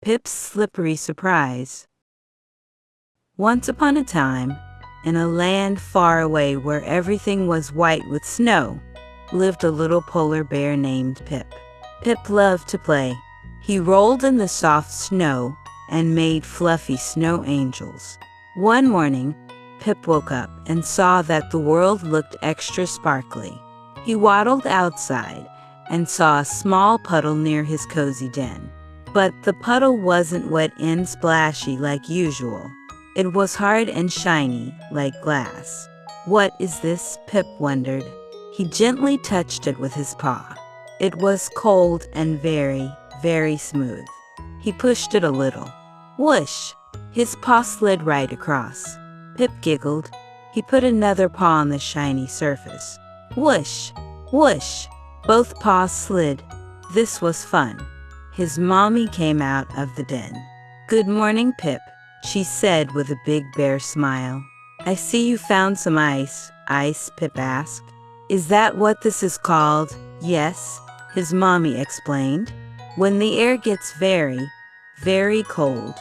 Pip's slippery surprise. Once upon a time, in a land far away where everything was white with snow, lived a little polar bear named Pip. Pip loved to play. He rolled in the soft snow and made fluffy snow angels. One morning, Pip woke up and saw that the world looked extra sparkly. He waddled outside and saw a small puddle near his cozy den. But the puddle wasn't wet and splashy like usual. It was hard and shiny, like glass. "What is this?" Pip wondered. He gently touched it with his paw. It was cold and very, very smooth. He pushed it a little. Whoosh! His paw slid right across. Pip giggled. He put another paw on the shiny surface. Whoosh! Whoosh! Both paws slid. This was fun. His mommy came out of the den. "Good morning, Pip," she said with a big bear smile. "I see you found some ice." "Ice?" Pip asked. "Is that what this is called?" "Yes," his mommy explained. "When the air gets very, very cold,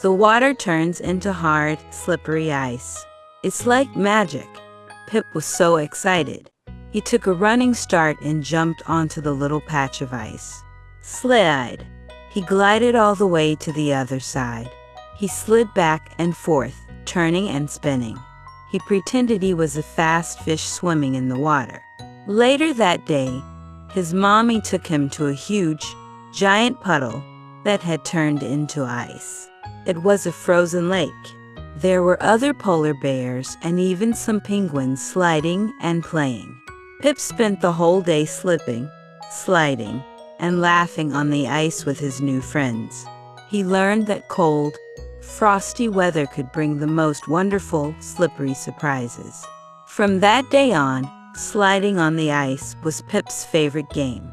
the water turns into hard, slippery ice. It's like magic." Pip was so excited. He took a running start and jumped onto the little patch of ice. Slide! He glided all the way to the other side. He slid back and forth, turning and spinning. He pretended he was a fast fish swimming in the water. Later that day, his mommy took him to a huge, giant puddle that had turned into ice. It was a frozen lake. There were other polar bears and even some penguins sliding and playing. Pip spent the whole day slipping, sliding, and laughing on the ice with his new friends. He learned that cold, frosty weather could bring the most wonderful, slippery surprises. From that day on, sliding on the ice was Pip's favorite game.